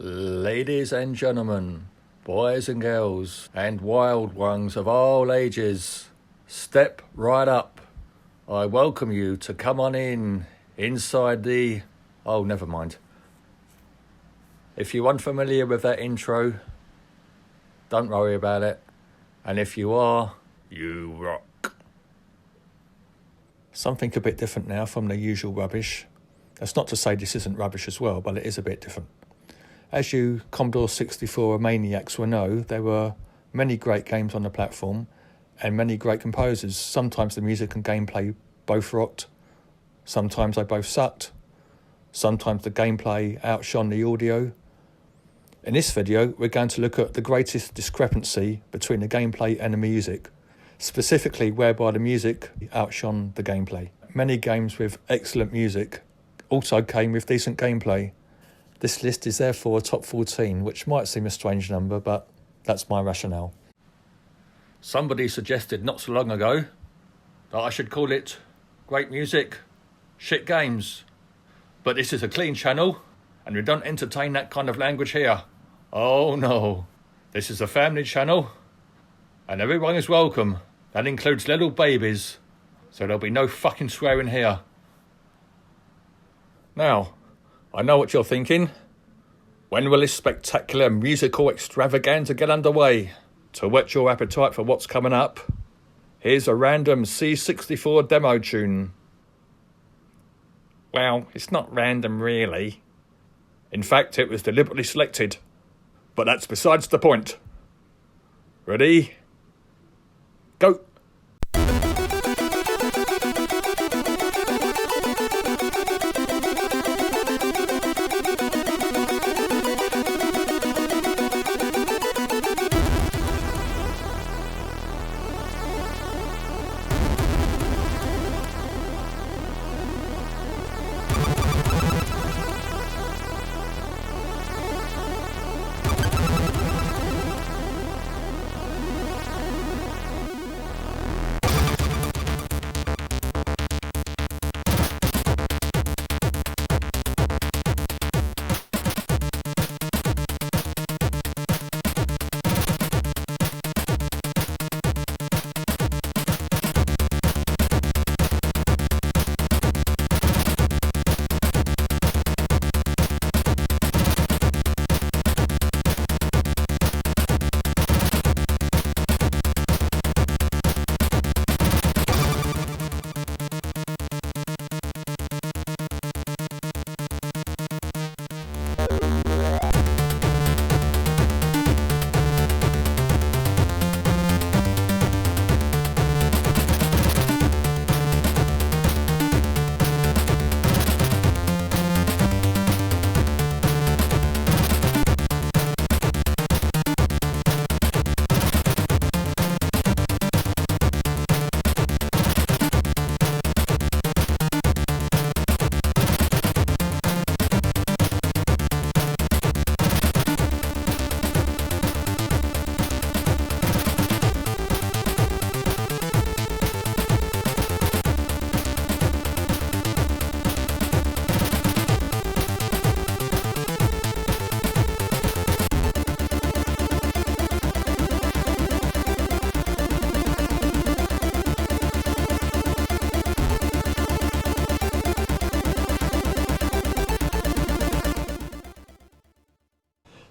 Ladies and gentlemen, boys and girls, and wild ones of all ages, step right up. I welcome you to come on inside the... Oh, never mind. If you're unfamiliar with that intro, don't worry about it. And if you are, you rock. Something a bit different now from the usual rubbish. That's not to say this isn't rubbish as well, but it is a bit different. As you Commodore 64 maniacs will know, there were many great games on the platform and many great composers. Sometimes the music and gameplay both rocked. Sometimes they both sucked. Sometimes the gameplay outshone the audio. In this video, we're going to look at the greatest discrepancy between the gameplay and the music, specifically whereby the music outshone the gameplay. Many games with excellent music also came with decent gameplay. This list is therefore a top 14, which might seem a strange number, but that's my rationale. Somebody suggested not so long ago that I should call it Great Music, Shit Games. But this is a clean channel, and we don't entertain that kind of language here. Oh no, this is a family channel, and everyone is welcome. That includes little babies, so there'll be no fucking swearing here. Now, I know what you're thinking. When will this spectacular musical extravaganza get underway? To whet your appetite for what's coming up, here's a random C64 demo tune. Well, it's not random really. In fact, it was deliberately selected. But that's besides the point. Ready? Go!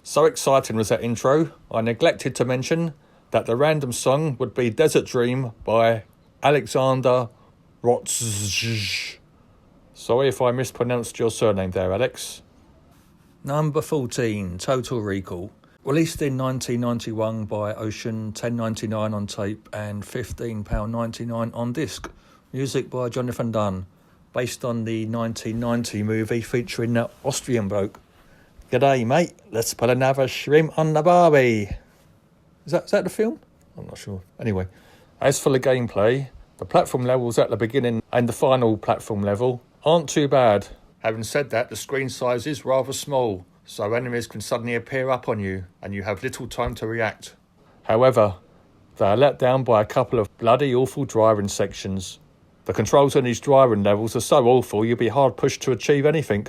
So exciting was that intro, I neglected to mention that the random song would be Desert Dream by Alexander Rotzsch. Sorry if I mispronounced your surname there, Alex. Number 14, Total Recall. Released in 1991 by Ocean, $10.99 on tape and £15.99 on disc. Music by Jonathan Dunn, based on the 1990 movie featuring that Austrian bloke. G'day, mate. Let's put another shrimp on the barbie. Is that the film? I'm not sure. Anyway, as for the gameplay, the platform levels at the beginning and the final platform level aren't too bad. Having said that, the screen size is rather small, so enemies can suddenly appear up on you and you have little time to react. However, they are let down by a couple of bloody awful driving sections. The controls on these driving levels are so awful you'd be hard pushed to achieve anything.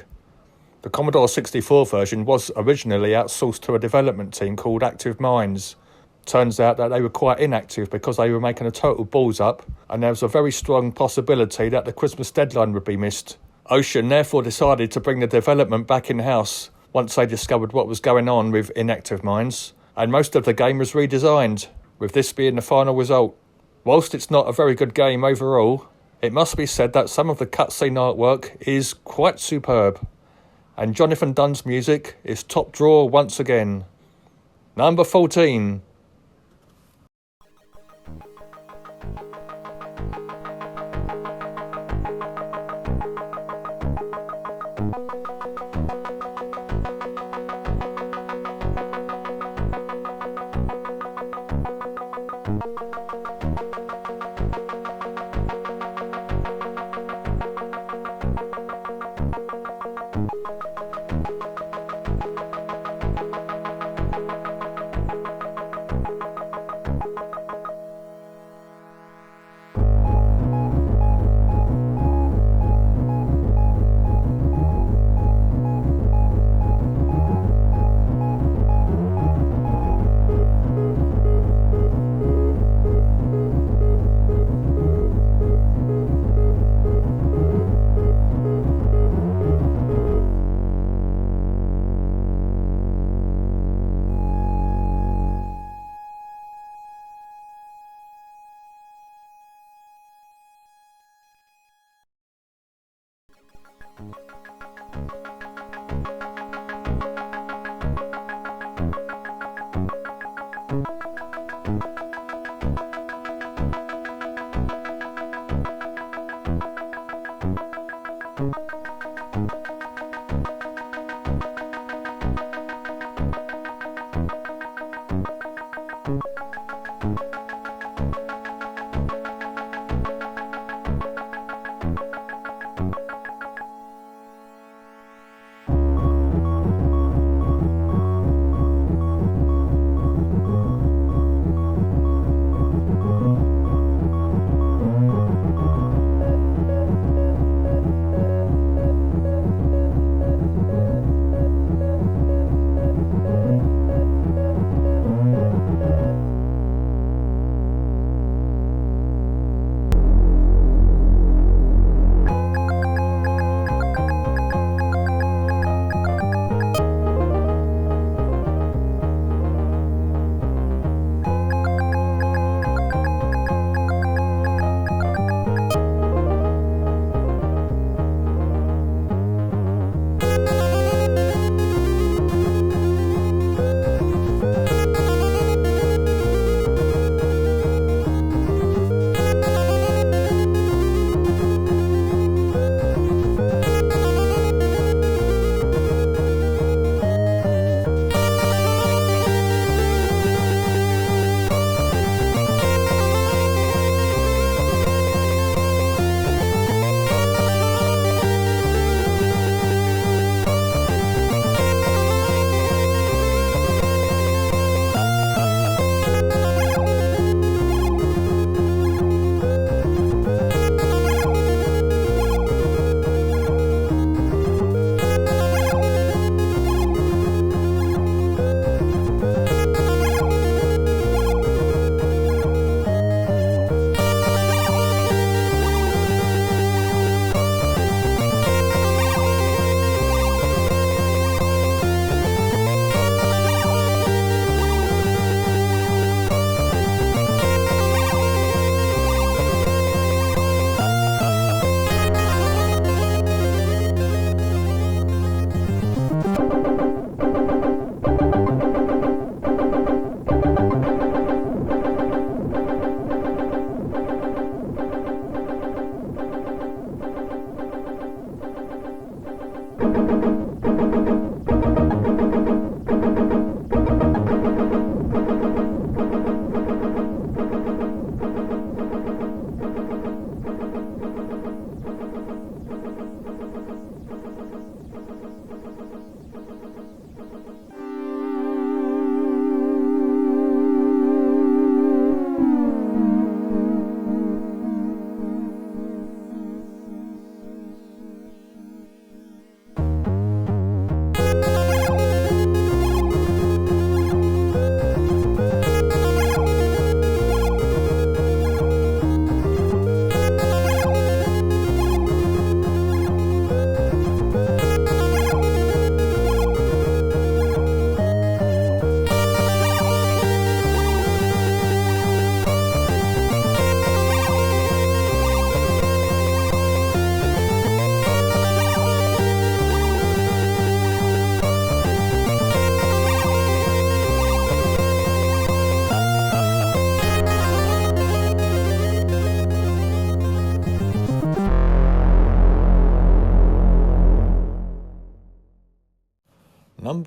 The Commodore 64 version was originally outsourced to a development team called Active Minds. Turns out that they were quite inactive because they were making a total balls up, and there was a very strong possibility that the Christmas deadline would be missed. Ocean therefore decided to bring the development back in-house once they discovered what was going on with Inactive Minds, and most of the game was redesigned, with this being the final result. Whilst it's not a very good game overall, it must be said that some of the cutscene artwork is quite superb, and Jonathan Dunn's music is top drawer once again. Number 14.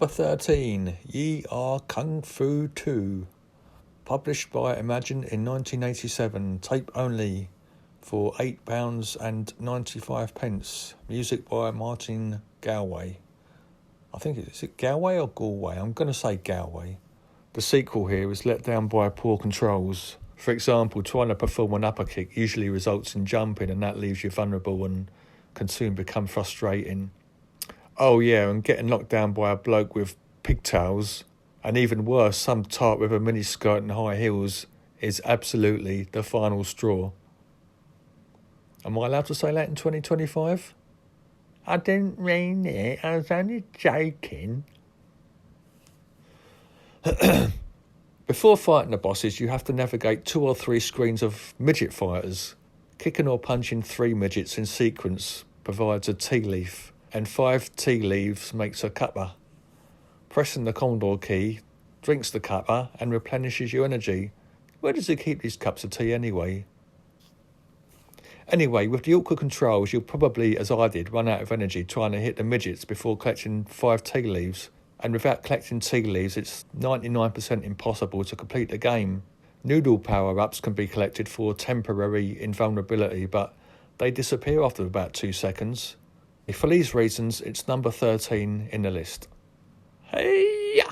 Number 13, Ye Are Kung Fu 2. Published by Imagine in 1987, tape only, for £8.95. Music by Martin Galway. I think is it Galway or Galway? I'm going to say Galway. The sequel here is let down by poor controls. For example, trying to perform an upper kick usually results in jumping, and that leaves you vulnerable and can soon become frustrating. Oh yeah, and getting knocked down by a bloke with pigtails, and even worse, some tart with a miniskirt and high heels, is absolutely the final straw. Am I allowed to say that in 2025? I didn't mean it, I was only joking. Before fighting the bosses, you have to navigate 2 or 3 screens of midget fighters. Kicking or punching 3 midgets in sequence provides a tea leaf, and 5 tea leaves makes a cuppa. Pressing the Commodore key drinks the cuppa and replenishes your energy. Where does he keep these cups of tea anyway? Anyway, with the awkward controls, you'll probably, as I did, run out of energy trying to hit the midgets before collecting 5 tea leaves. And without collecting tea leaves, it's 99% impossible to complete the game. Noodle power-ups can be collected for temporary invulnerability, but they disappear after about 2 seconds. For these reasons, it's number 13 in the list. Hey-ya!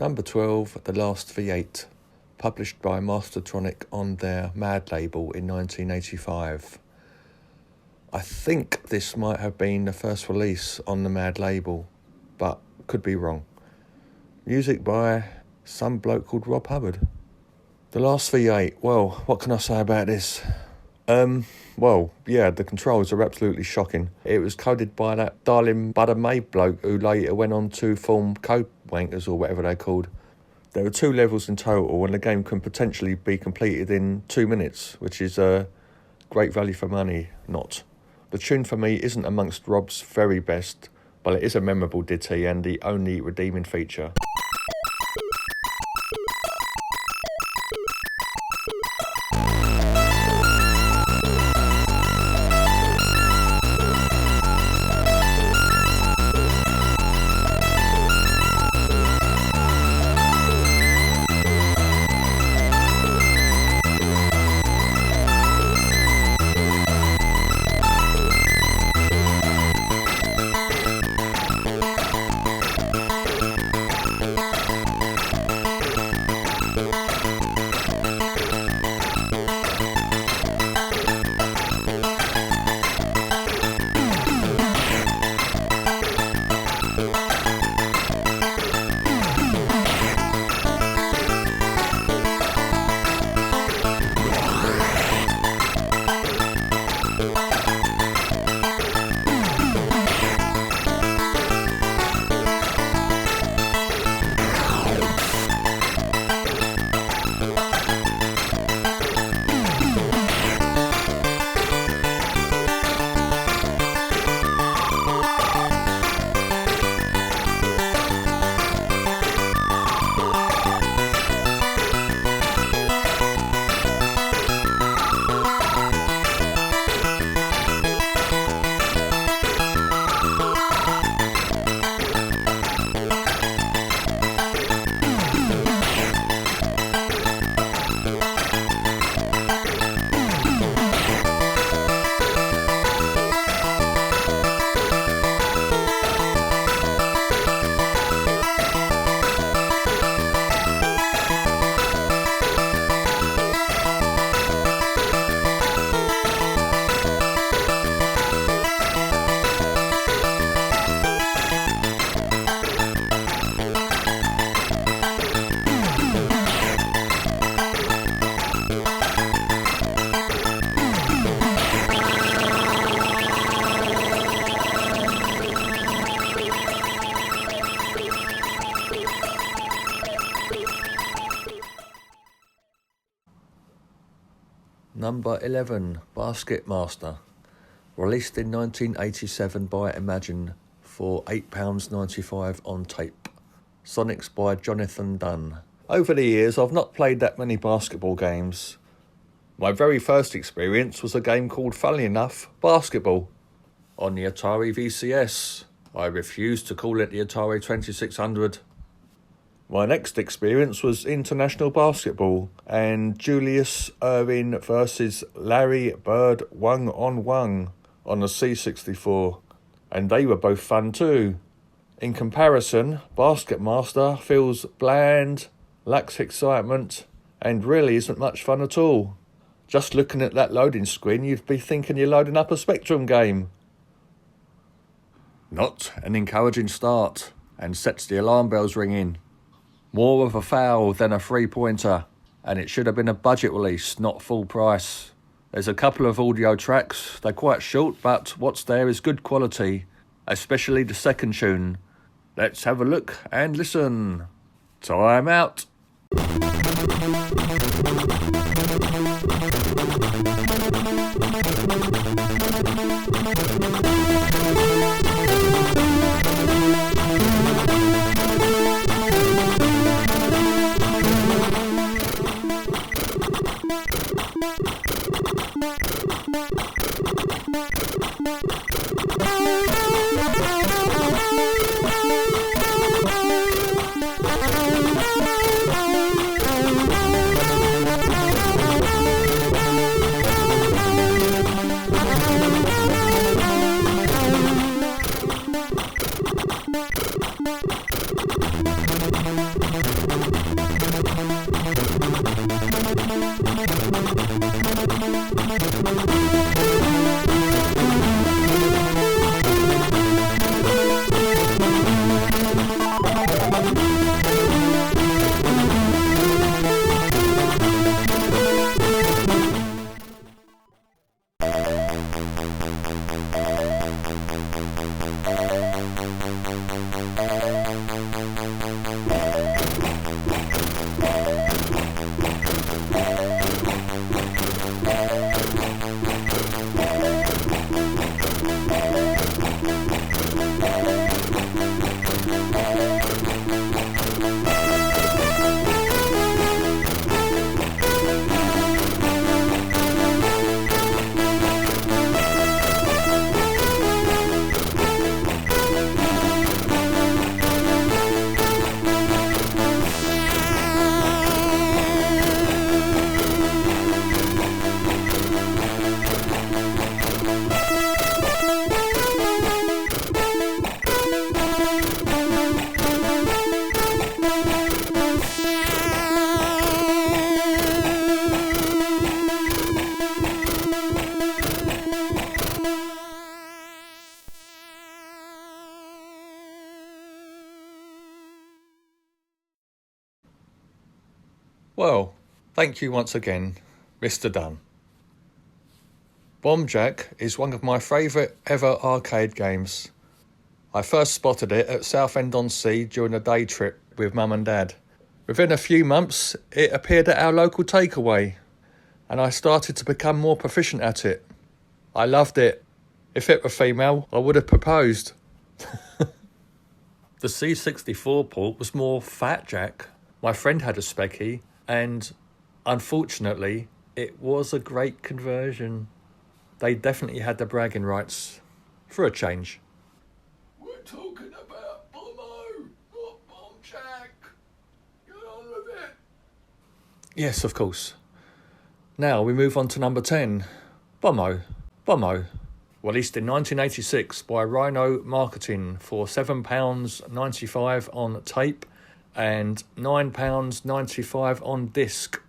Number 12, The Last V8, published by Mastertronic on their Mad label in 1985. I think this might have been the first release on the Mad label, but could be wrong. Music by some bloke called Rob Hubbard. The Last V8, well, what can I say about this? The controls are absolutely shocking. It was coded by that Darling Butter Maid bloke who later went on to form Code Wankers or whatever they're called. There are 2 levels in total and the game can potentially be completed in 2 minutes, which is great value for money, not. The tune for me isn't amongst Rob's very best, but it is a memorable ditty and the only redeeming feature. Number 11, Basket Master, released in 1987 by Imagine for £8.95 on tape. Sonics by Jonathan Dunn. Over the years, I've not played that many basketball games. My very first experience was a game called, funnily enough, Basketball, on the Atari VCS. I refuse to call it the Atari 2600. My next experience was International Basketball and Julius Erving versus Larry Bird 1-on-1 on the C64, and they were both fun too. In comparison, Basket Master feels bland, lacks excitement, and really isn't much fun at all. Just looking at that loading screen, you'd be thinking you're loading up a Spectrum game. Not an encouraging start, and sets the alarm bells ringing. More of a foul than a three-pointer, and it should have been a budget release, not full price. There's a couple of audio tracks, they're quite short, but what's there is good quality, especially the second tune. Let's have a look and listen. Time out. Well, thank you once again, Mr. Dunn. Bomb Jack is one of my favourite ever arcade games. I first spotted it at Southend-on-Sea during a day trip with Mum and Dad. Within a few months, it appeared at our local takeaway, and I started to become more proficient at it. I loved it. If it were female, I would have proposed. The C64 port was more Fat Jack. My friend had a Specky, and unfortunately, it was a great conversion. They definitely had the bragging rights. For a change. We're talking about Bombo, not Bomb Jack. Get on with it. Yes, of course. Now we move on to number 10. Bombo. Released in 1986 by Rhino Marketing for £7.95 on tape and £9.95 on disc.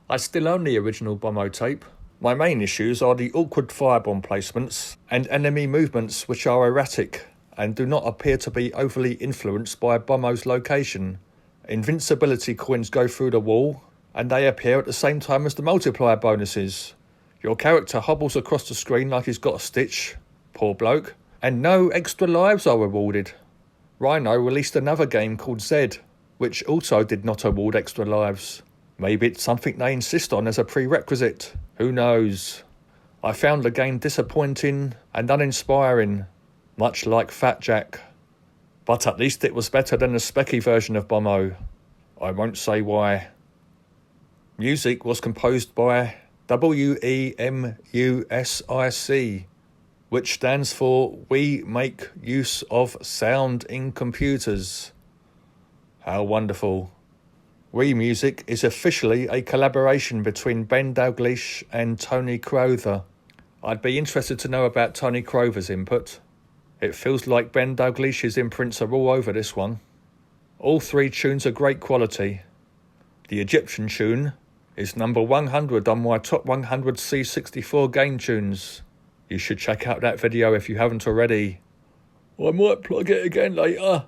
I still own the original Bombo tape. My main issues are the awkward firebomb placements and enemy movements which are erratic and do not appear to be overly influenced by Bombo's location. Invincibility coins go through the wall and they appear at the same time as the multiplier bonuses. Your character hobbles across the screen like he's got a stitch, poor bloke, and no extra lives are rewarded. Rhino released another game called Z, which also did not award extra lives. Maybe it's something they insist on as a prerequisite. Who knows? I found the game disappointing and uninspiring, much like Fat Jack. But at least it was better than the Specky version of Bombo. I won't say why. Music was composed by WEMUSIC, which stands for We Make Use of Sound in Computers. How wonderful. We Music is officially a collaboration between Ben Dalglish and Tony Crowther. I'd be interested to know about Tony Crowther's input. It feels like Ben Dalglish's imprints are all over this one. All three tunes are great quality. The Egyptian tune is number 100 on my top 100 C64 game tunes. You should check out that video if you haven't already. I might plug it again later.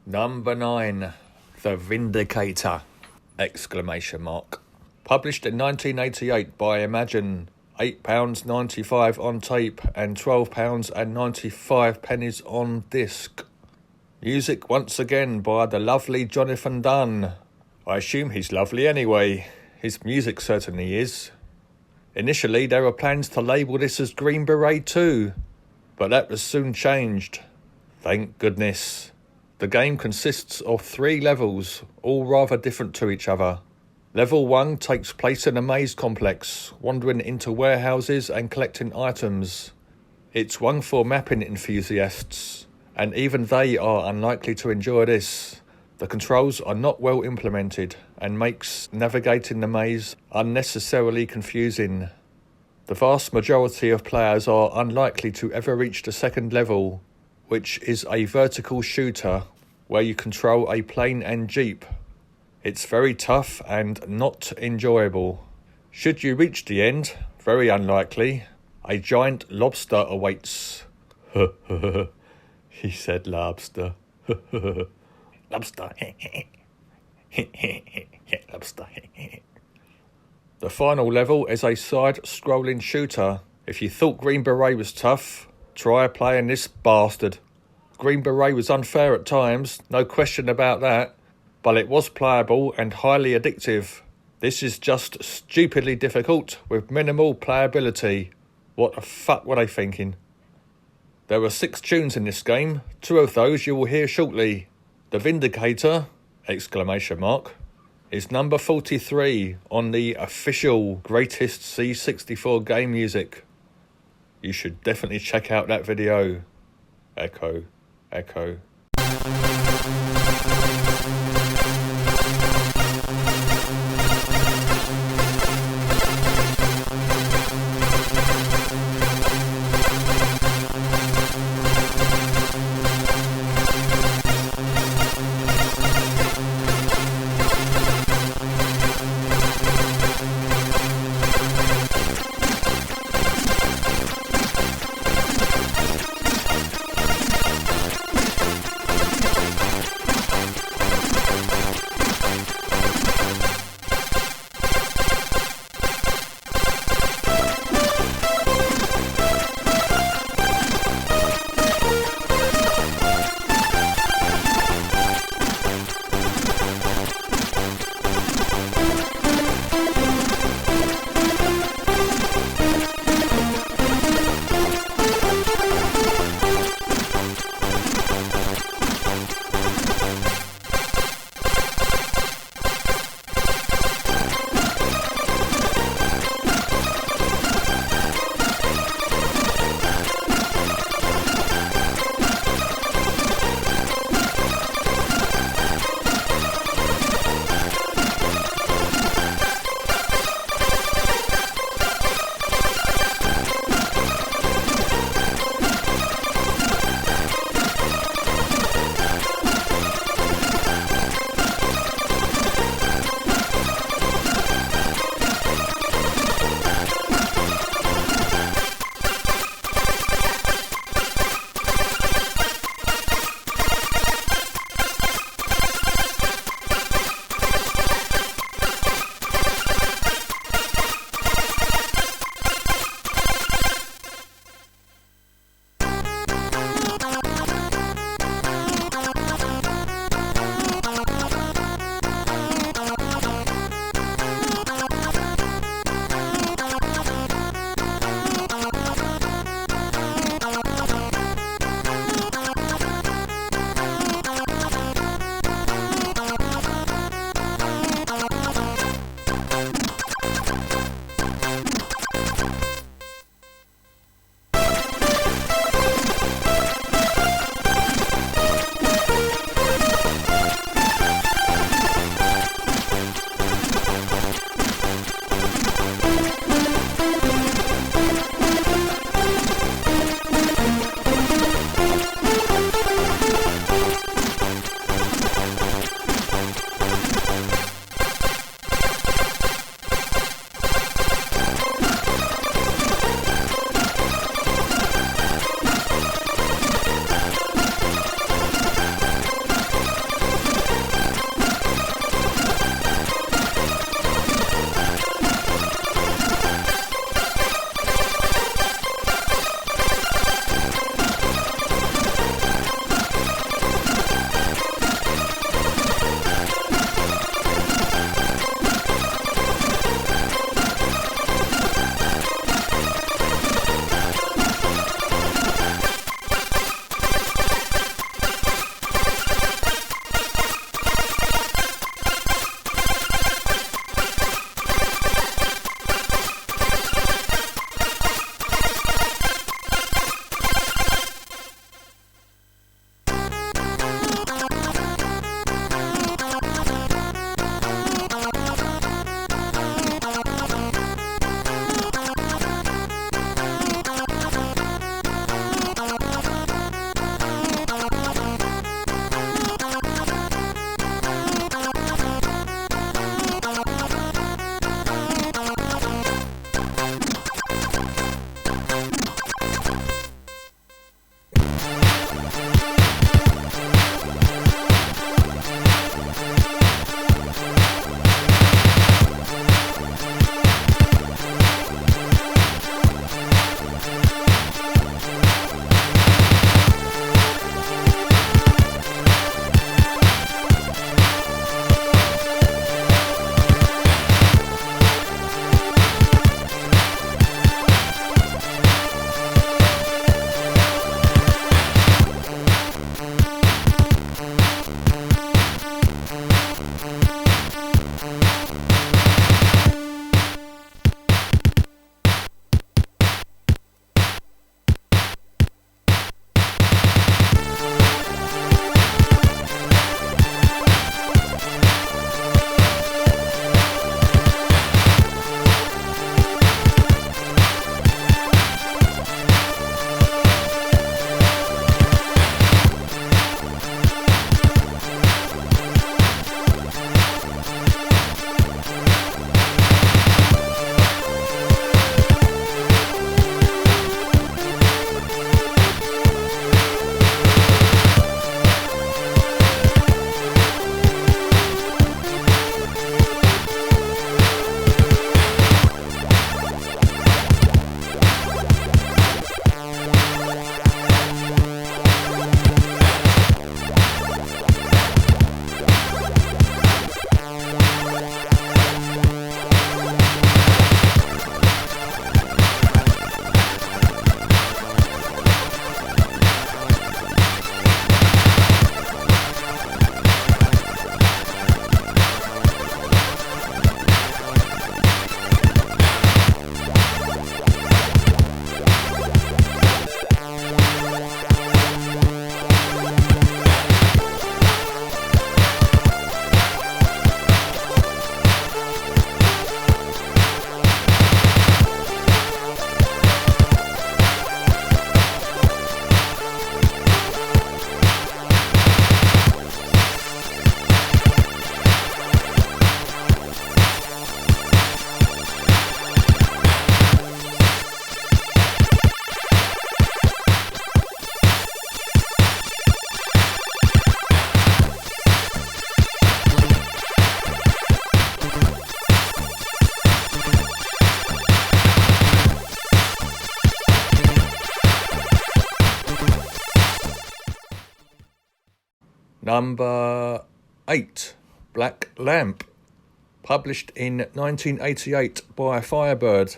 Number 9, The Vindicator! Exclamation mark. Published in 1988 by Imagine, £8.95 on tape and £12.95 on disc. Music once again by the lovely Jonathan Dunn. I assume he's lovely anyway. His music certainly is. Initially there were plans to label this as Green Beret 2, but that was soon changed. Thank goodness. The game consists of 3 levels, all rather different to each other. Level 1 takes place in a maze complex, wandering into warehouses and collecting items. It's one for mapping enthusiasts, and even they are unlikely to enjoy this. The controls are not well implemented and makes navigating the maze unnecessarily confusing. The vast majority of players are unlikely to ever reach the second level, which is a vertical shooter where you control a plane and jeep. It's very tough and not enjoyable. Should you reach the end, very unlikely, a giant lobster awaits. He said lobster. Lobster. Lobster. The final level is a side-scrolling shooter. If you thought Green Beret was tough, try playing this bastard. Green Beret was unfair at times, no question about that, but it was playable and highly addictive. This is just stupidly difficult with minimal playability. What the fuck were they thinking? There were 6 tunes in this game, 2 of those you will hear shortly. The Vindicator, exclamation mark, is number 43 on the official Greatest C64 Game Music. You should definitely check out that video. Echo, echo. Number 8, Black Lamp, published in 1988 by Firebird,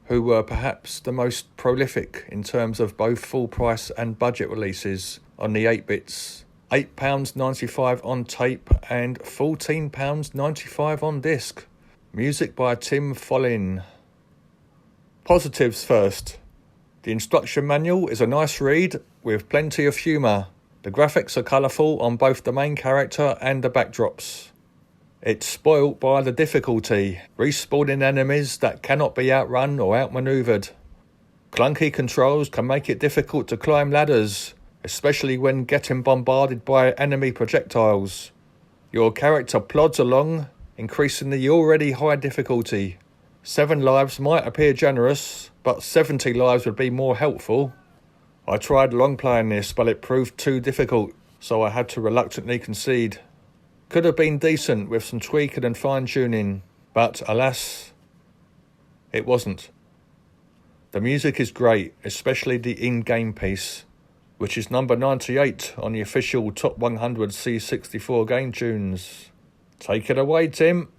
who were perhaps the most prolific in terms of both full price and budget releases on the 8-bits. £8.95 on tape and £14.95 on disc. Music by Tim Follin. Positives first. The instruction manual is a nice read with plenty of humour. The graphics are colourful on both the main character and the backdrops. It's spoilt by the difficulty, respawning enemies that cannot be outrun or outmanoeuvred. Clunky controls can make it difficult to climb ladders, especially when getting bombarded by enemy projectiles. Your character plods along, increasing the already high difficulty. 7 lives might appear generous, but 70 lives would be more helpful. I tried long playing this, but it proved too difficult, so I had to reluctantly concede. Could have been decent with some tweaking and fine-tuning, but alas, it wasn't. The music is great, especially the in-game piece, which is number 98 on the official Top 100 C64 game tunes. Take it away, Tim.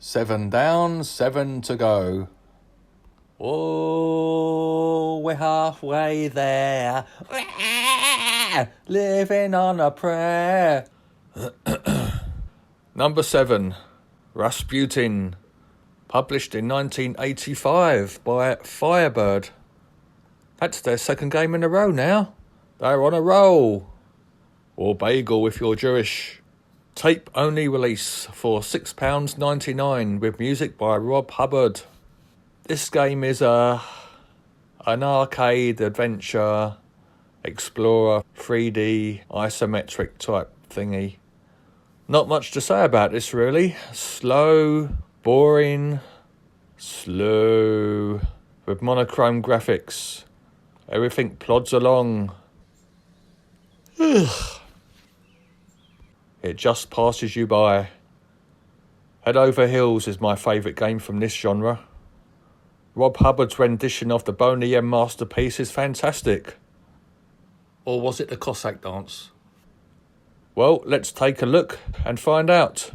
7 down, 7 to go. Oh, we're halfway there. Living on a prayer. Number 7, Rasputin. Published in 1985 by Firebird. That's their second game in a row now. They're on a roll. Or bagel if you're Jewish. Tape-only release for £6.99 with music by Rob Hubbard. This game is an arcade adventure explorer 3D isometric type thingy. Not much to say about this really. Slow, boring, slow, with monochrome graphics. Everything plods along. It just passes you by. Head Over Heels is my favourite game from this genre. Rob Hubbard's rendition of the Boney M masterpiece is fantastic. Or was it the Cossack dance? Well, let's take a look and find out.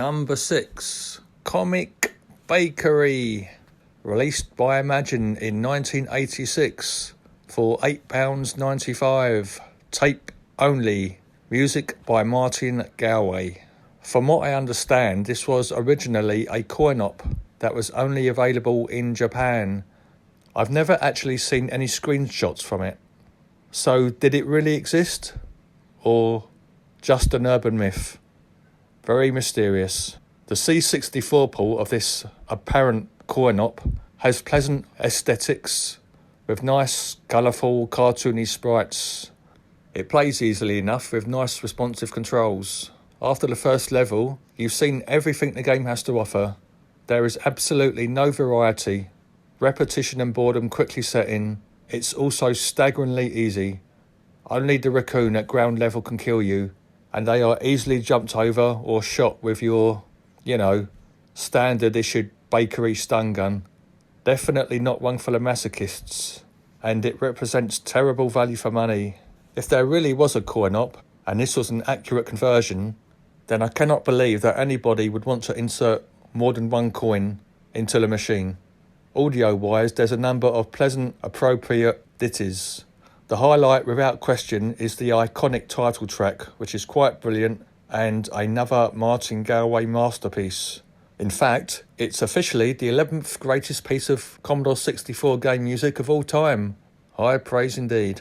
Number 6, Comic Bakery, released by Imagine in 1986 for £8.95, tape only, music by Martin Galway. From what I understand, this was originally a coin-op that was only available in Japan. I've never actually seen any screenshots from it. So did it really exist? Or just an urban myth? Very mysterious. The C64 port of this apparent coin-op has pleasant aesthetics with nice, colourful, cartoony sprites. It plays easily enough with nice responsive controls. After the first level, you've seen everything the game has to offer. There is absolutely no variety. Repetition and boredom quickly set in. It's also staggeringly easy. Only the raccoon at ground level can kill you, and they are easily jumped over or shot with your, standard issued bakery stun gun. Definitely not one for the masochists, and it represents terrible value for money. If there really was a coin-op, and this was an accurate conversion, then I cannot believe that anybody would want to insert more than one coin into the machine. Audio-wise, there's a number of pleasant, appropriate ditties. The highlight, without question, is the iconic title track, which is quite brilliant, and another Martin Galway masterpiece. In fact, it's officially the 11th greatest piece of Commodore 64 game music of all time. High praise indeed.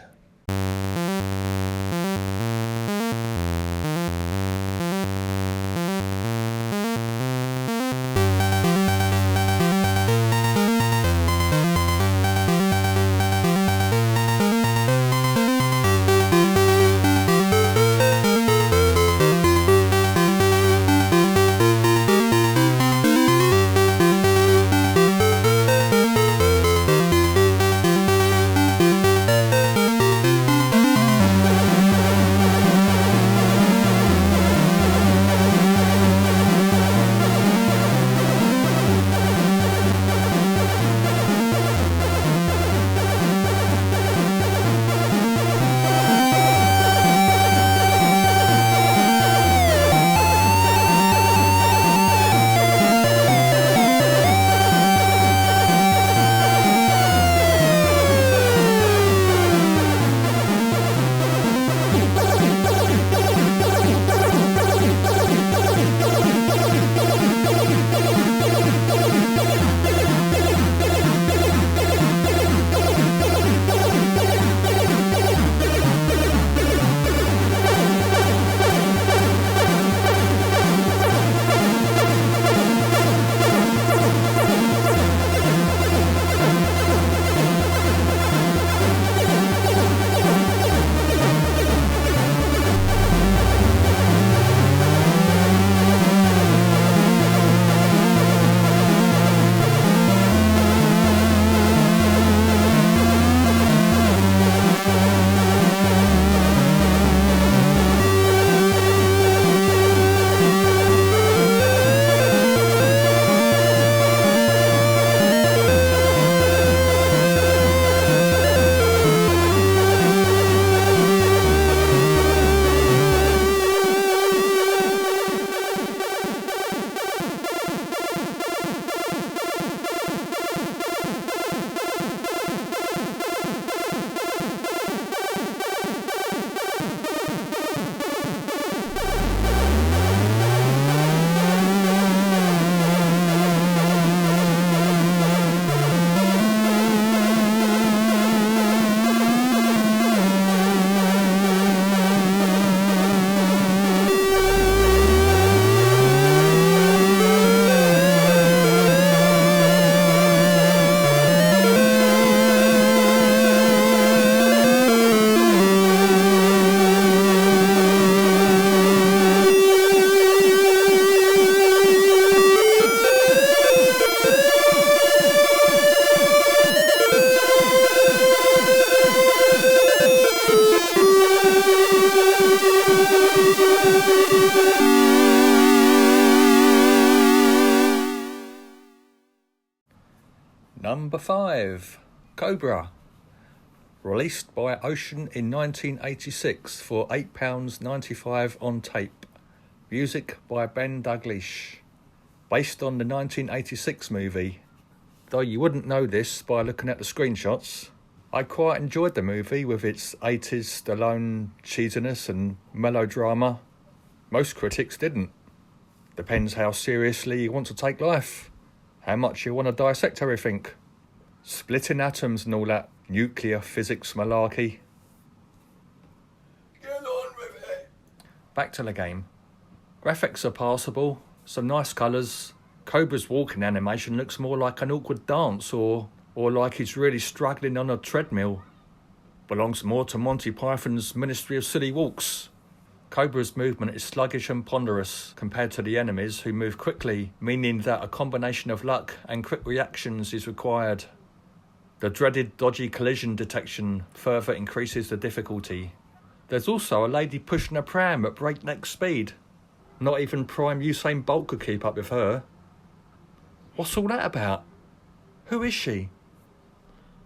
Number 5, Cobra, released by Ocean in 1986 for £8.95 on tape. Music by Ben Daglish, based on the 1986 movie. Though you wouldn't know this by looking at the screenshots, I quite enjoyed the movie with its 80s Stallone cheesiness and melodrama. Most critics didn't. Depends how seriously you want to take life, how much you want to dissect everything. Splitting atoms and all that nuclear physics malarkey. Get on with it! Back to the game. Graphics are passable, some nice colours. Cobra's walking animation looks more like an awkward dance or like he's really struggling on a treadmill. Belongs more to Monty Python's Ministry of Silly Walks. Cobra's movement is sluggish and ponderous compared to the enemies, who move quickly, meaning that a combination of luck and quick reactions is required. The dreaded dodgy collision detection further increases the difficulty. There's also a lady pushing a pram at breakneck speed. Not even prime Usain Bolt could keep up with her. What's all that about? Who is she?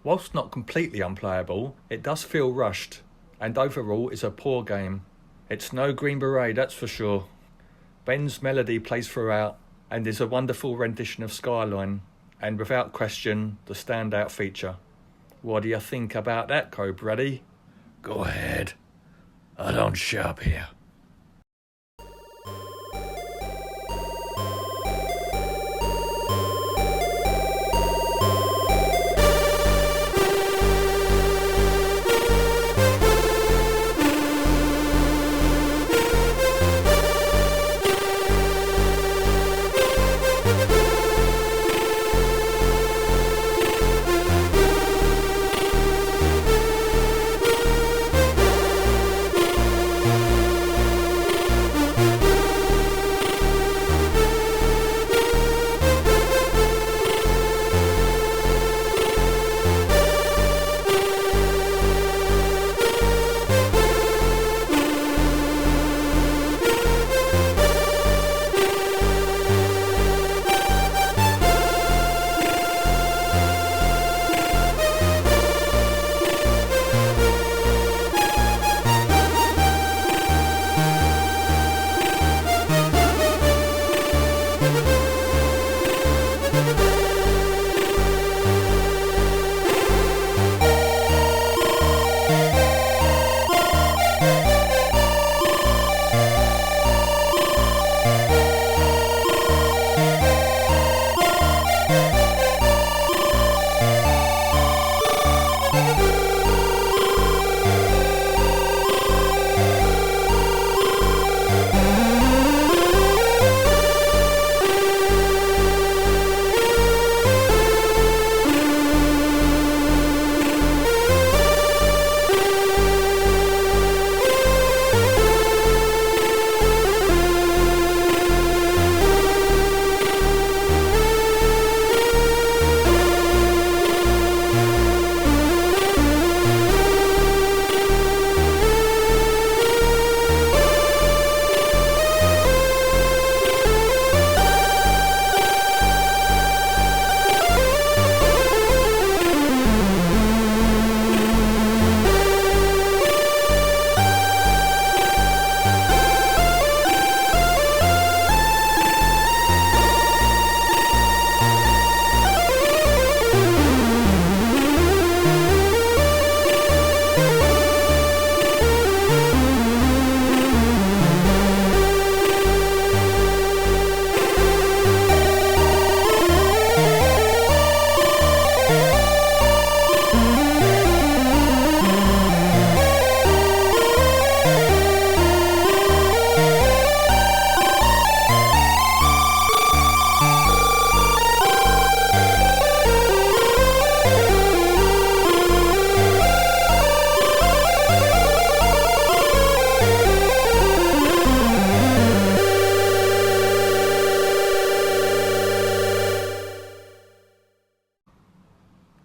Whilst not completely unplayable, it does feel rushed, and overall is a poor game. It's no Green Beret, that's for sure. Ben's melody plays throughout, and is a wonderful rendition of Skyline, and without question, the standout feature. What do you think about that, Cobraddy? Go ahead. I don't shop here.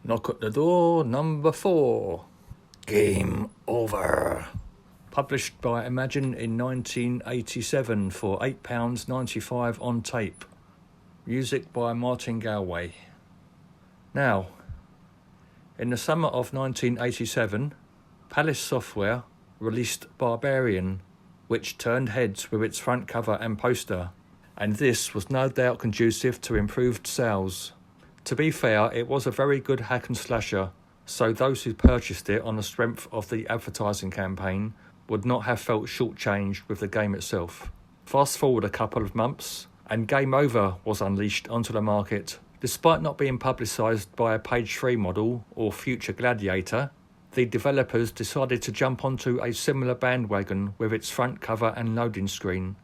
Knock at the door, number 4. Game over. Published by Imagine in 1987 for £8.95 on tape. Music by Martin Galway. Now, in the summer of 1987, Palace Software released Barbarian, which turned heads with its front cover and poster, and this was no doubt conducive to improved sales. To be fair, it was a very good hack and slasher, so those who purchased it on the strength of the advertising campaign would not have felt shortchanged with the game itself. Fast forward a couple of months, and Game Over was unleashed onto the market. Despite not being publicised by a page 3 model or future Gladiator, the developers decided to jump onto a similar bandwagon with its front cover and loading screen.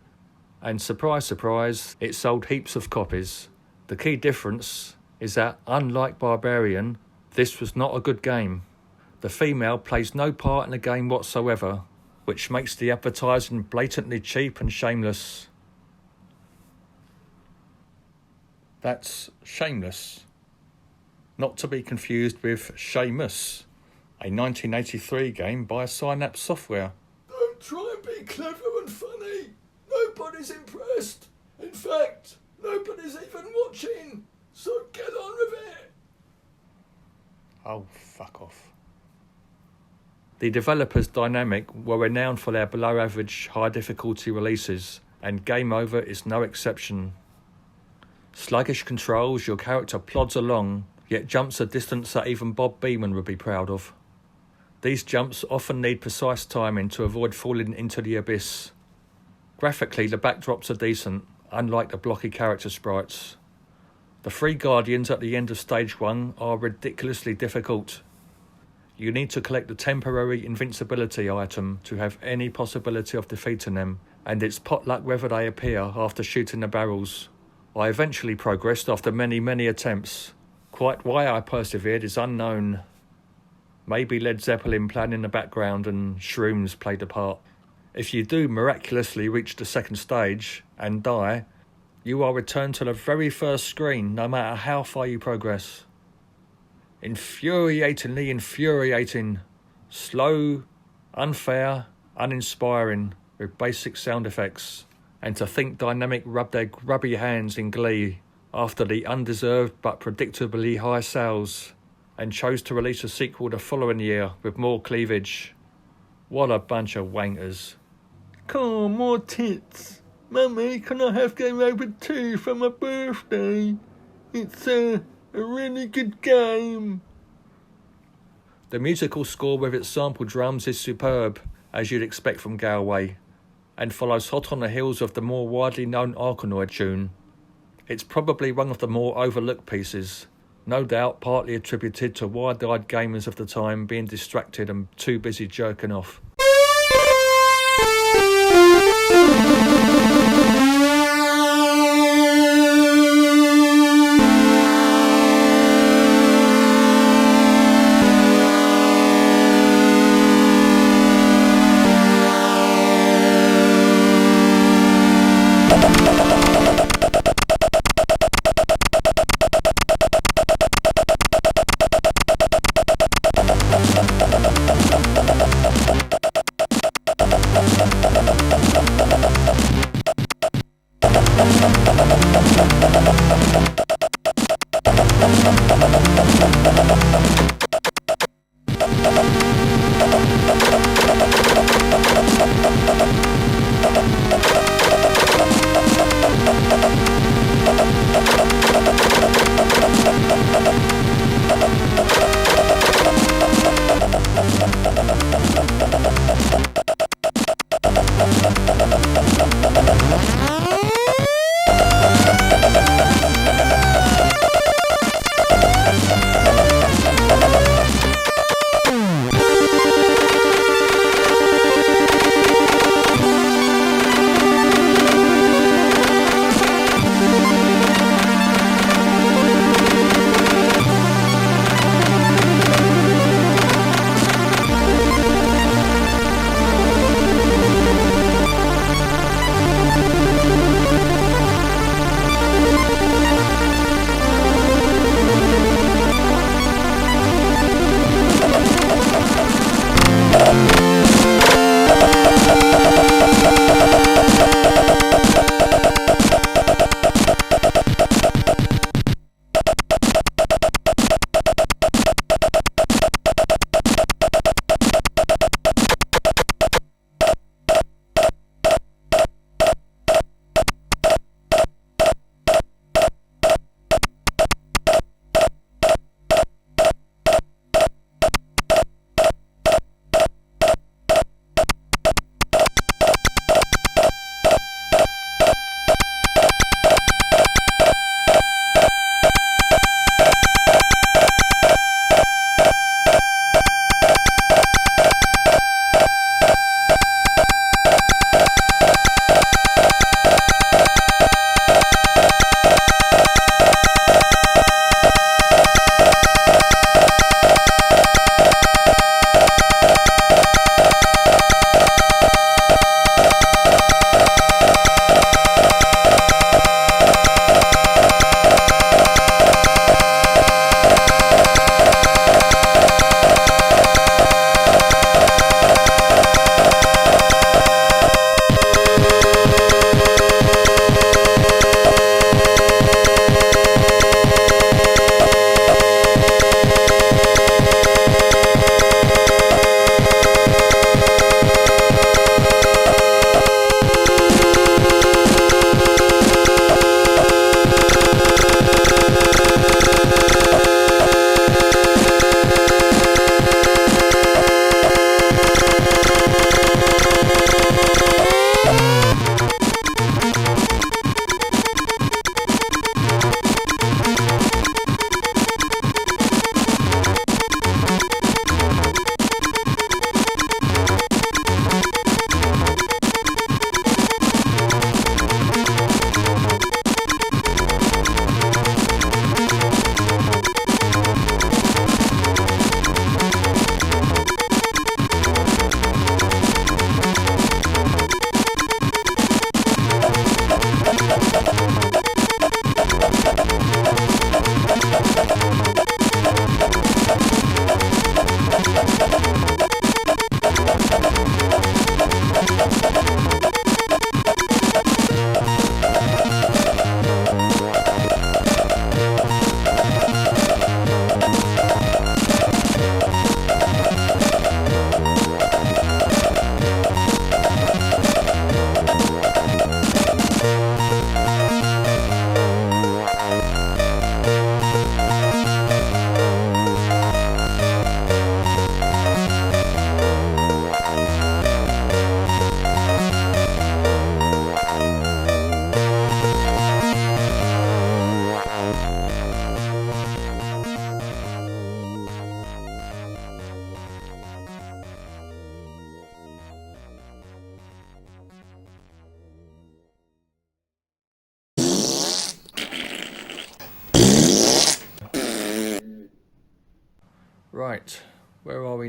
And surprise, surprise, it sold heaps of copies. The key difference is that, unlike Barbarian, this was not a good game. The female plays no part in the game whatsoever, which makes the advertising blatantly cheap and shameless. That's Shameless, not to be confused with Shamus, a 1983 game by Synapse Software. Don't try and be clever and funny. Nobody's impressed. In fact, nobody's even watching. So get on with it. Oh, fuck off. The developers Dynamic were renowned for their below average high difficulty releases, and Game Over is no exception. Sluggish controls, your character plods along, yet jumps a distance that even Bob Beamon would be proud of. These jumps often need precise timing to avoid falling into the abyss. Graphically, the backdrops are decent, unlike the blocky character sprites. The 3 guardians at the end of stage 1 are ridiculously difficult. You need to collect the temporary invincibility item to have any possibility of defeating them, and it's potluck whether they appear after shooting the barrels. I eventually progressed after many attempts. Quite why I persevered is unknown. Maybe Led Zeppelin playing in the background and shrooms played a part. If you do miraculously reach the second stage and die, you are returned to the very first screen no matter how far you progress. Infuriatingly infuriating. Slow, unfair, uninspiring, with basic sound effects. And to think Dynamic rubbed their grubby hands in glee after the undeserved but predictably high sales, and chose to release a sequel the following year with more cleavage. What a bunch of wankers. Come on, more tits. Mummy, can I have Game Over 2 for my birthday? It's a really good game. The musical score with its sample drums is superb, as you'd expect from Galway, and follows hot on the heels of the more widely known Arkanoid tune. It's probably one of the more overlooked pieces, no doubt partly attributed to wide-eyed gamers of the time being distracted and too busy jerking off.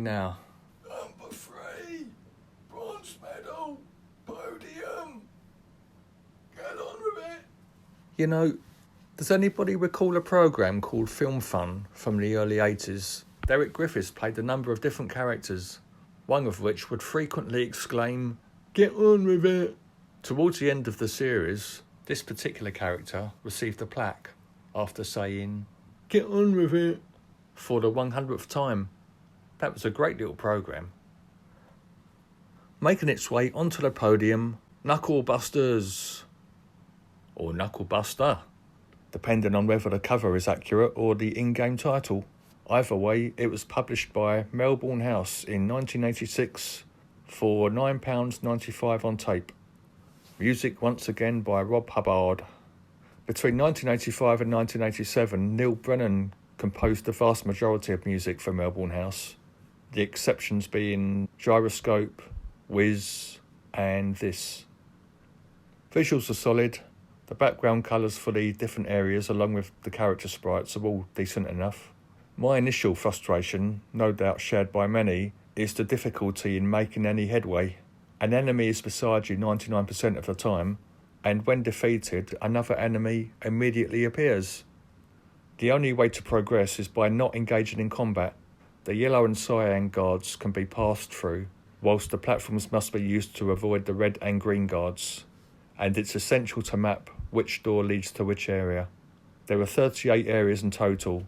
now? Number 3, bronze medal, podium. Get on with it. You know, does anybody recall a programme called Film Fun from the early 80s? Derek Griffiths played a number of different characters, one of which would frequently exclaim, "Get on with it." Towards the end of the series, this particular character received a plaque after saying, "Get on with it," for the 100th time. That was a great little programme. Making its way onto the podium, Knuckle Busters, or Knuckle Buster, depending on whether the cover is accurate or the in-game title. Either way, it was published by Melbourne House in 1986 for £9.95 on tape. Music once again by Rob Hubbard. Between 1985 and 1987, Neil Brennan composed the vast majority of music for Melbourne House, the exceptions being Gyroscope, Whiz, and this. Visuals are solid. The background colours for the different areas along with the character sprites are all decent enough. My initial frustration, no doubt shared by many, is the difficulty in making any headway. An enemy is beside you 99% of the time, and when defeated, another enemy immediately appears. The only way to progress is by not engaging in combat. The yellow and cyan guards can be passed through, whilst the platforms must be used to avoid the red and green guards, and it's essential to map which door leads to which area. There are 38 areas in total,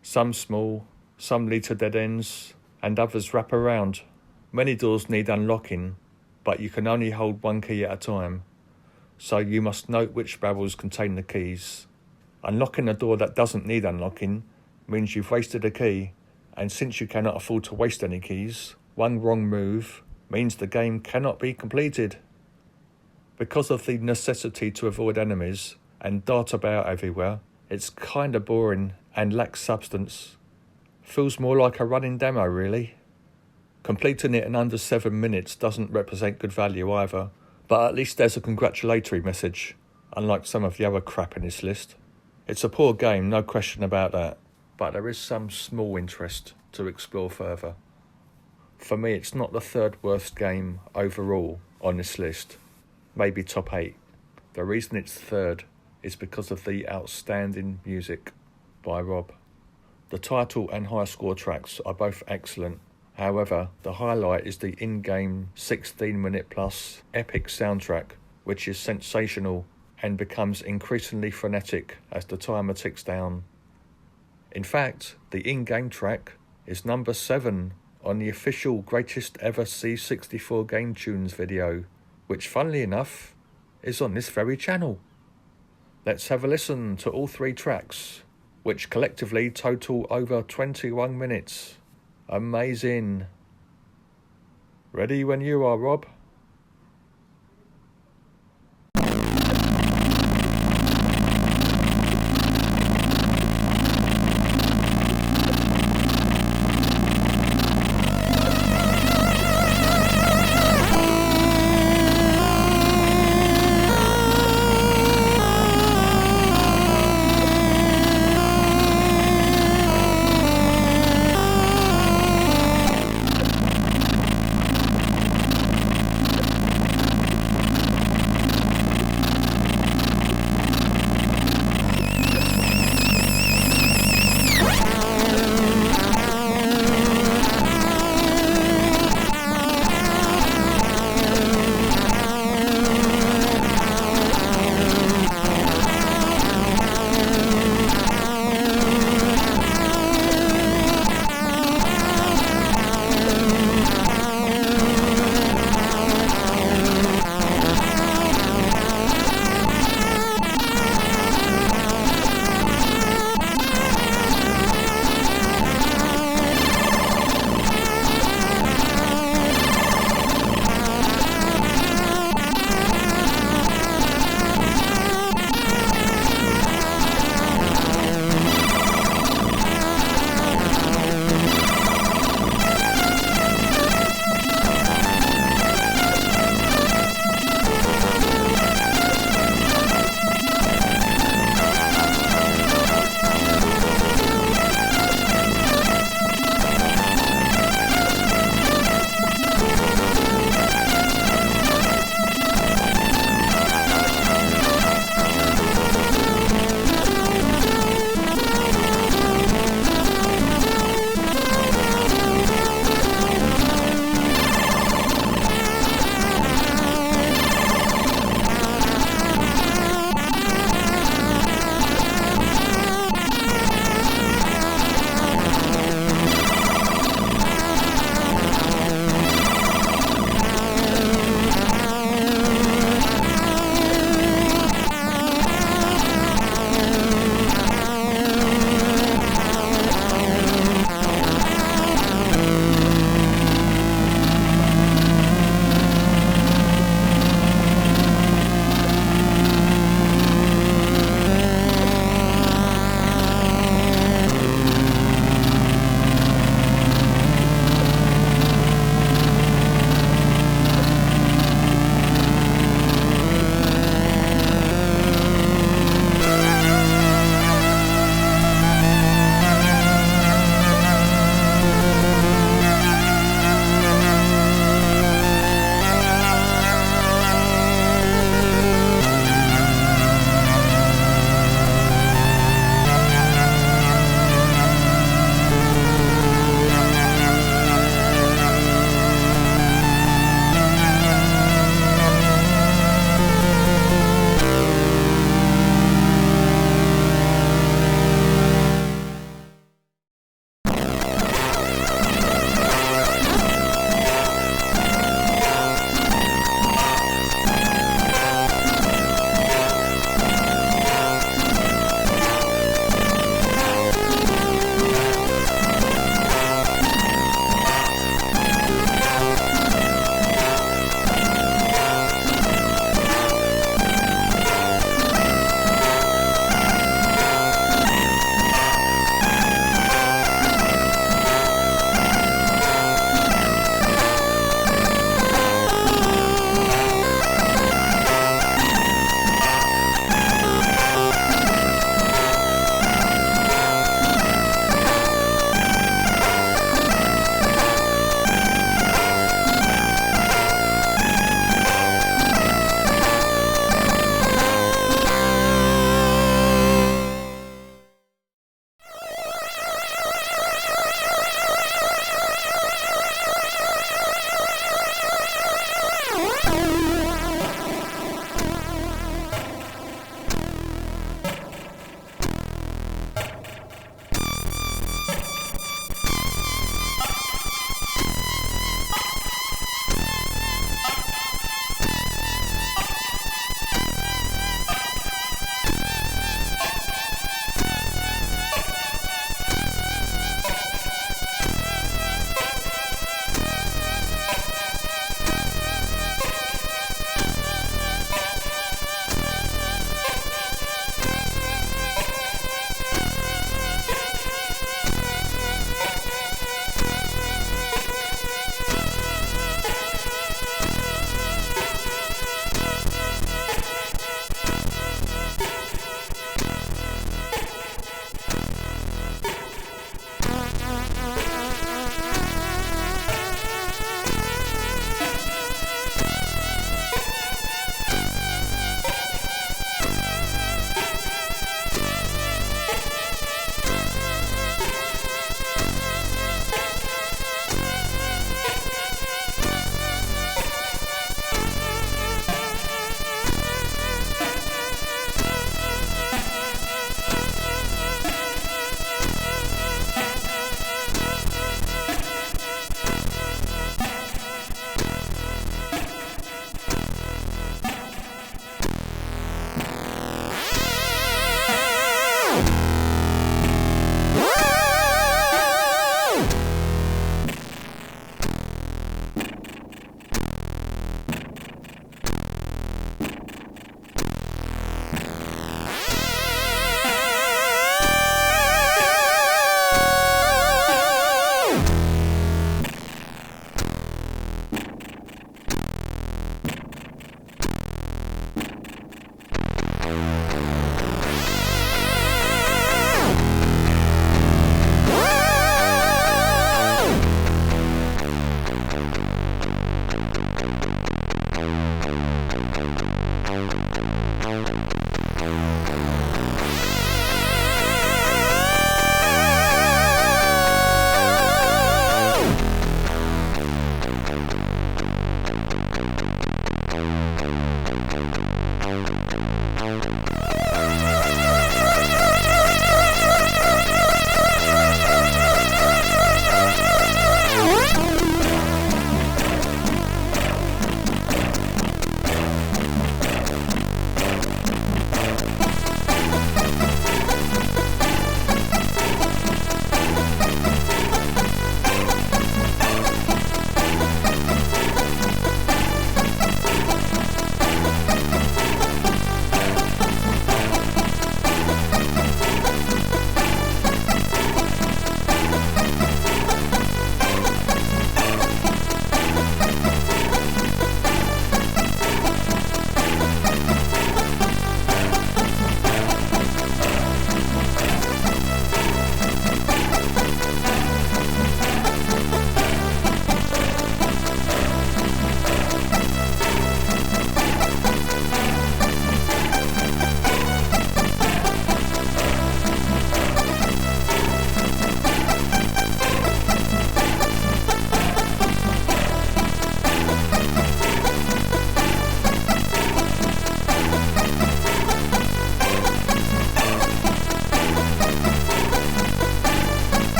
some small, some lead to dead ends, and others wrap around. Many doors need unlocking, but you can only hold one key at a time, so you must note which barrels contain the keys. Unlocking a door that doesn't need unlocking means you've wasted a key, and since you cannot afford to waste any keys, one wrong move means the game cannot be completed. Because of the necessity to avoid enemies and dart about everywhere, it's kinda boring and lacks substance. Feels more like a running demo, really. Completing it in under 7 minutes doesn't represent good value either, but at least there's a congratulatory message, unlike some of the other crap in this list. It's a poor game, no question about that, but there is some small interest to explore further. For me, it's not the third worst game overall on this list, maybe top 8. The reason it's third is because of the outstanding music by Rob. The title and high score tracks are both excellent. However, the highlight is the in-game 16-minute plus epic soundtrack, which is sensational and becomes increasingly frenetic as the timer ticks down. In fact, the in-game track is number 7 on the official greatest ever C64 game tunes video, which funnily enough is on this very channel. Let's have a listen to all 3 tracks, which collectively total over 21 minutes. Amazing. Ready when you are, Rob.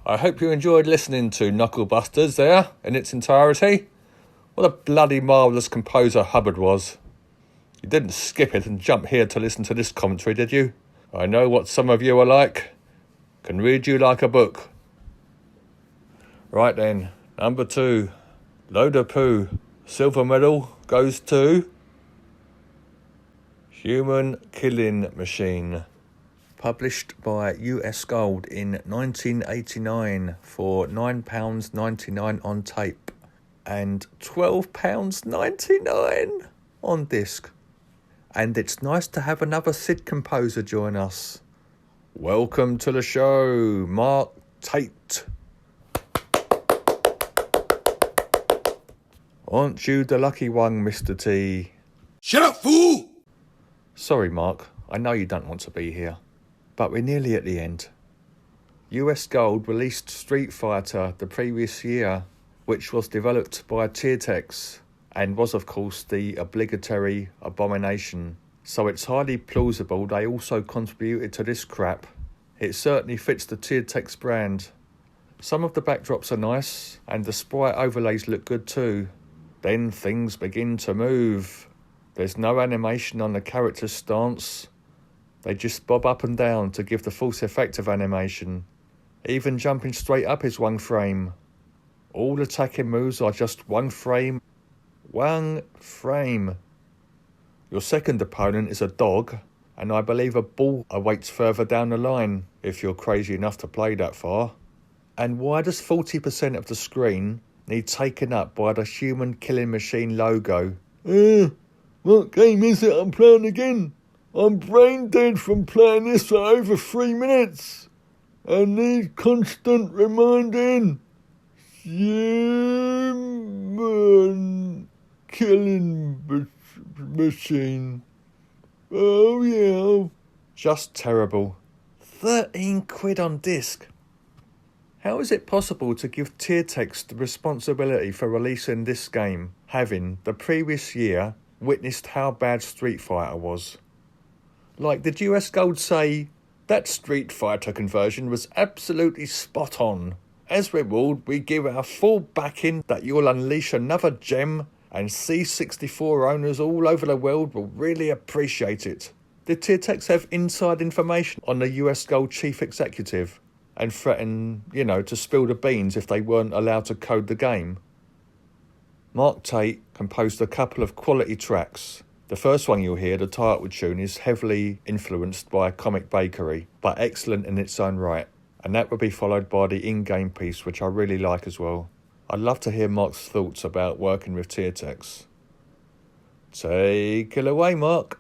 I hope you enjoyed listening to Knucklebusters there in its entirety. What a bloody marvellous composer Hubbard was. You didn't skip it and jump here to listen to this commentary, did you? I know what some of you are like. Can read you like a book. Right then, number 2. Load of poo. Silver medal goes to Human Killing Machine. Published by US Gold in 1989 for £9.99 on tape and £12.99 on disc. And it's nice to have another Sid composer join us. Welcome to the show, Mark Tate. Aren't you the lucky one, Mr. T? Shut up, fool! Sorry, Mark. I know you don't want to be here. But we're nearly at the end. US Gold released Street Fighter the previous year, which was developed by Tiertex and was of course the obligatory abomination. So it's highly plausible they also contributed to this crap. It certainly fits the Tiertex brand. Some of the backdrops are nice and the sprite overlays look good too. Then things begin to move. There's no animation on the character's stance. They just bob up and down to give the false effect of animation. Even jumping straight up is one frame. All attacking moves are just one frame. One frame. Your second opponent is a dog, and I believe a ball awaits further down the line, if you're crazy enough to play that far. And why does 40% of the screen need taken up by the Human Killing Machine logo? What game is it I'm playing again? I'm brain dead from playing this for over 3 minutes. I need constant reminding. Human Killing Machine. Oh yeah. Just terrible. 13 quid on disc. How is it possible to give Tiertex the responsibility for releasing this game, having, the previous year, witnessed how bad Street Fighter was? Like, did US Gold say, that Street Fighter conversion was absolutely spot on. As reward, we give our full backing that you'll unleash another gem and C64 owners all over the world will really appreciate it. Did Tiertex have inside information on the US Gold chief executive and threaten, to spill the beans if they weren't allowed to code the game? Mark Tate composed a couple of quality tracks. The first one you'll hear, the title tune, is heavily influenced by Comic Bakery, but excellent in its own right. And that will be followed by the in-game piece, which I really like as well. I'd love to hear Mark's thoughts about working with Tiertex. Take it away, Mark.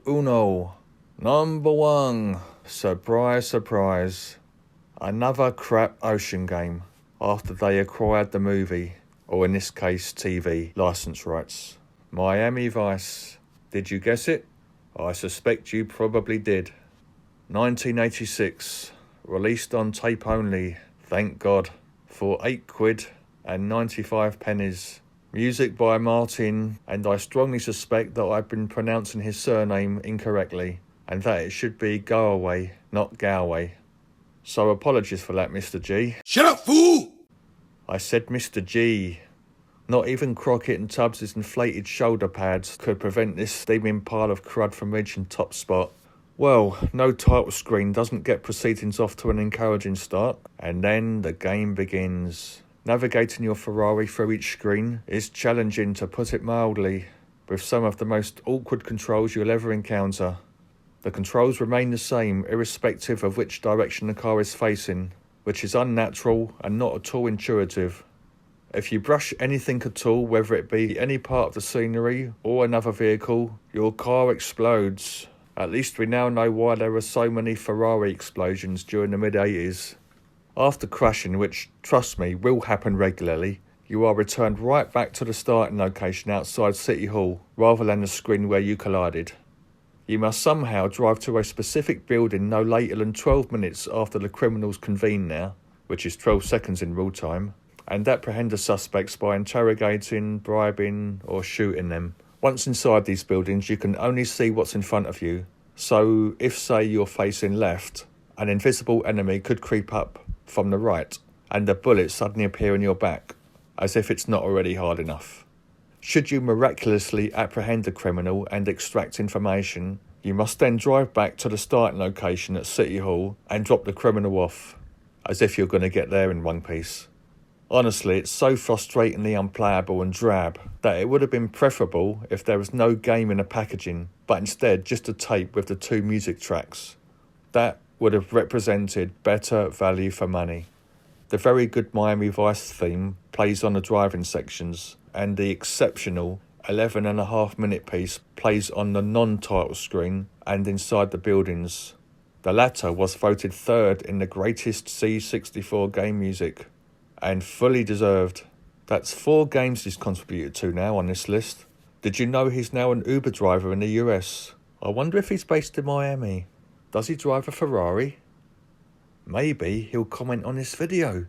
uno. Number one. Surprise, surprise. Another crap Ocean game after they acquired the movie, or in this case TV, license rights. Miami Vice. Did you guess it? I suspect you probably did. 1986. Released on tape only, thank God, for £8 and 95 pennies. Music by Martin, and I strongly suspect that I've been pronouncing his surname incorrectly, and that it should be Galway, not Galway. So apologies for that, Mr. G. Shut up, fool! I said Mr. G. Not even Crockett and Tubbs's inflated shoulder pads could prevent this steaming pile of crud from reaching top spot. Well, no title screen doesn't get proceedings off to an encouraging start, and then the game begins. Navigating your Ferrari through each screen is challenging, to put it mildly, with some of the most awkward controls you'll ever encounter. The controls remain the same irrespective of which direction the car is facing, which is unnatural and not at all intuitive. If you brush anything at all, whether it be any part of the scenery or another vehicle, your car explodes. At least we now know why there were so many Ferrari explosions during the mid-80s. After crashing, which, trust me, will happen regularly, you are returned right back to the starting location outside City Hall, rather than the screen where you collided. You must somehow drive to a specific building no later than 12 minutes after the criminals convene there, which is 12 seconds in real time, and apprehend the suspects by interrogating, bribing, or shooting them. Once inside these buildings, you can only see what's in front of you. So, if, say, you're facing left, an invisible enemy could creep up from the right, and a bullet suddenly appear in your back, as if it's not already hard enough. Should you miraculously apprehend the criminal and extract information, you must then drive back to the starting location at City Hall and drop the criminal off, as if you're going to get there in one piece. Honestly, it's so frustratingly unplayable and drab that it would have been preferable if there was no game in the packaging, but instead just a tape with the 2 music tracks. That would have represented better value for money. The very good Miami Vice theme plays on the driving sections, and the exceptional 11.5-minute piece plays on the non-title screen and inside the buildings. The latter was voted 3rd in the greatest C64 game music, and fully deserved. That's 4 games he's contributed to now on this list. Did you know he's now an Uber driver in the US? I wonder if he's based in Miami. Does he drive a Ferrari? Maybe he'll comment on this video.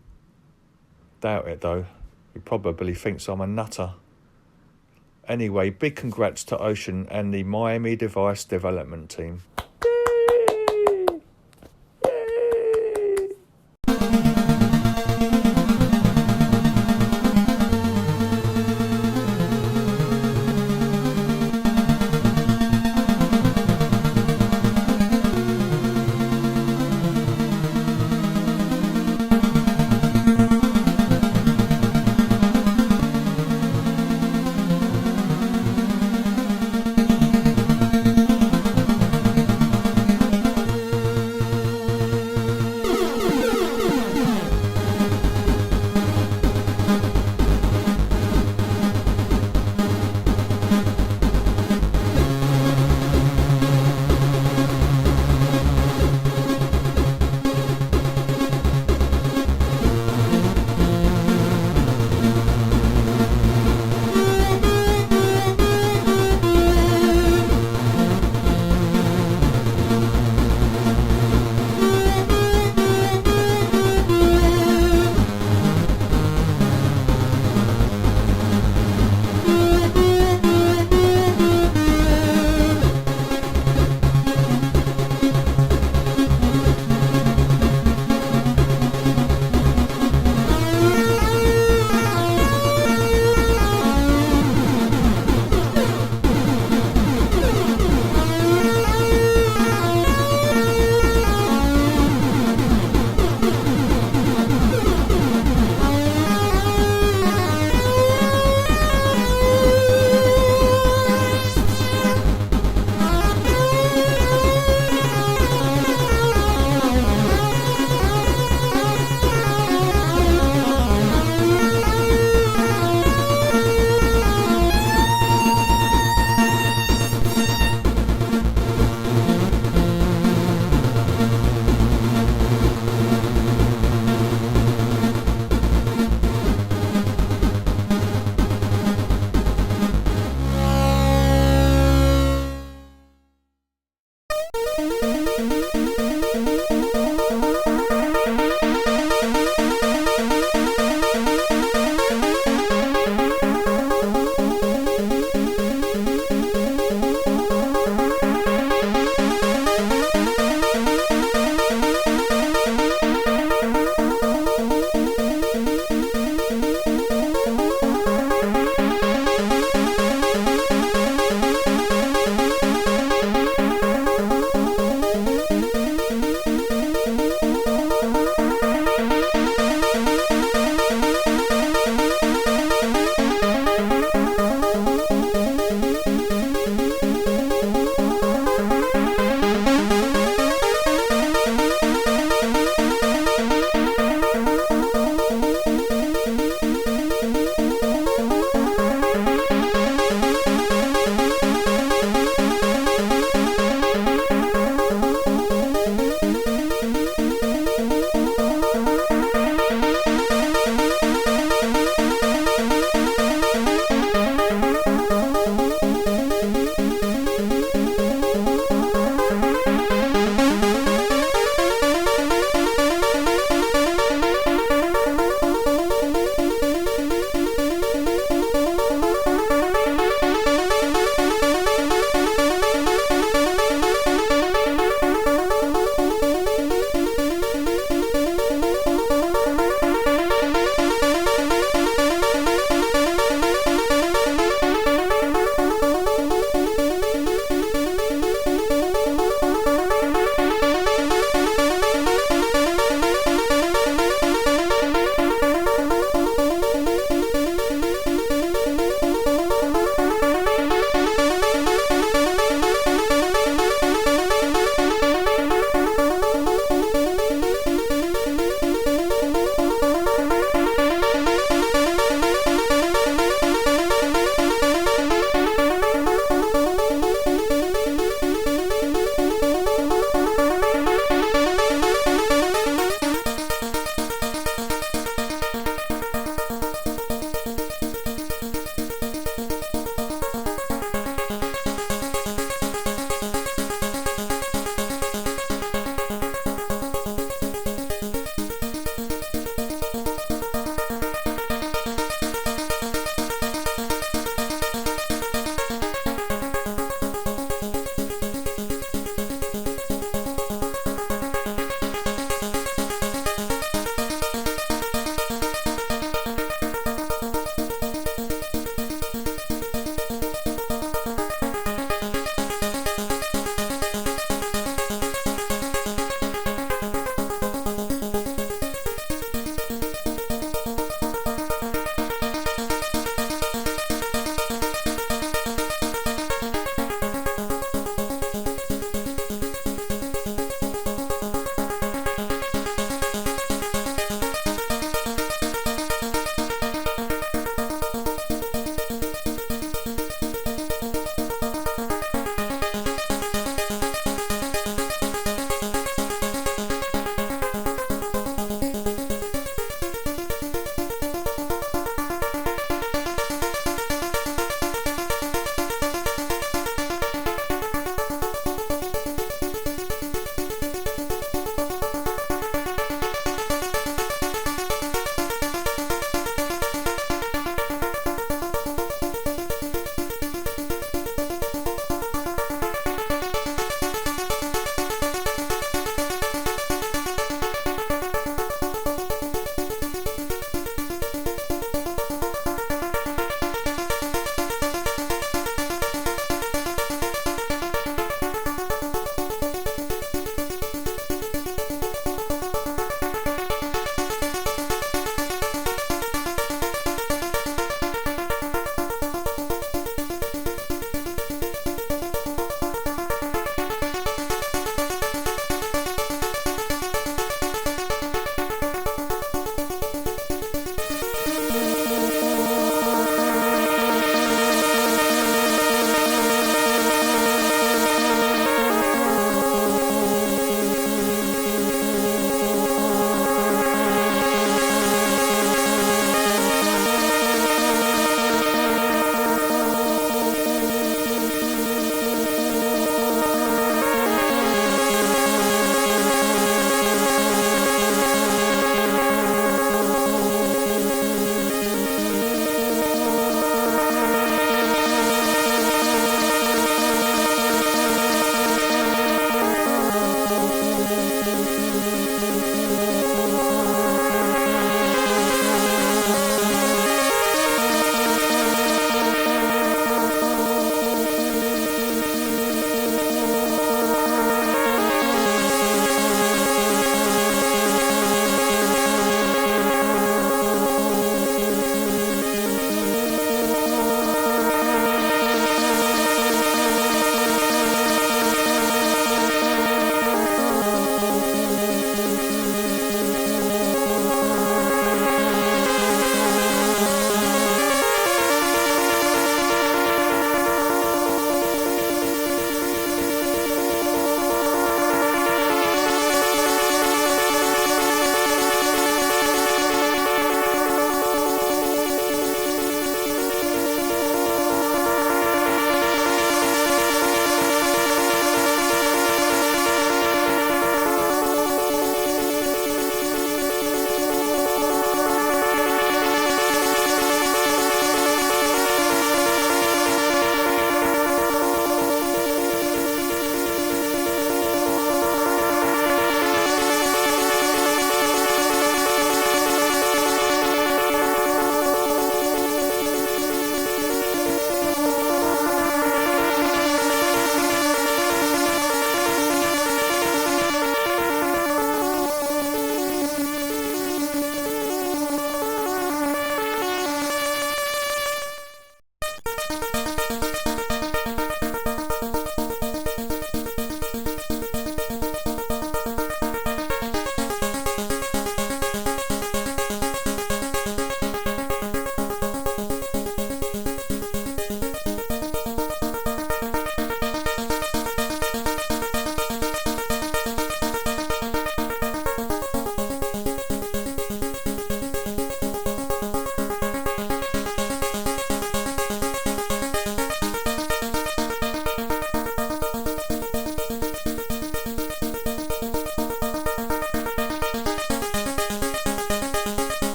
Doubt it though. He probably thinks I'm a nutter. Anyway, big congrats to Ocean and the Miami Device development team.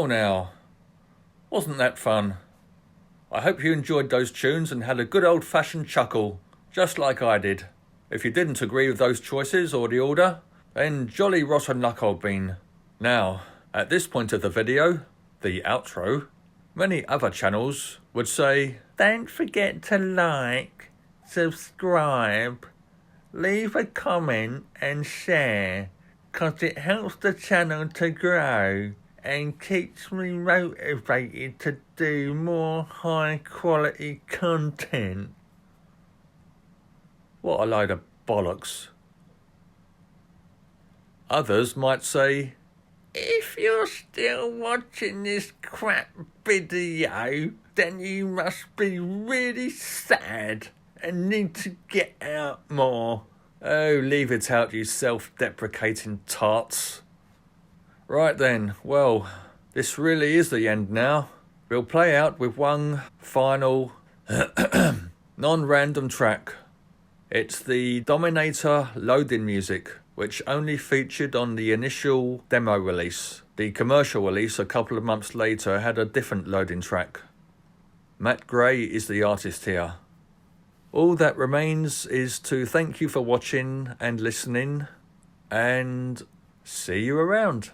Well now, wasn't that fun? I hope you enjoyed those tunes and had a good old-fashioned chuckle, just like I did. If you didn't agree with those choices or the order, then jolly rotten luck old bean. Now, at this point of the video, the outro, many other channels would say, don't forget to like, subscribe, leave a comment and share, 'cause it helps the channel to grow and keeps me motivated to do more high quality content. What a load of bollocks. Others might say, if you're still watching this crap video, then you must be really sad and need to get out more. Oh, leave it out, you self-deprecating tarts. Right then, well, this really is the end now. We'll play out with one final non-random track. It's the Dominator loading music, which only featured on the initial demo release. The commercial release a couple of months later had a different loading track. Matt Gray is the artist here. All that remains is to thank you for watching and listening, and see you around.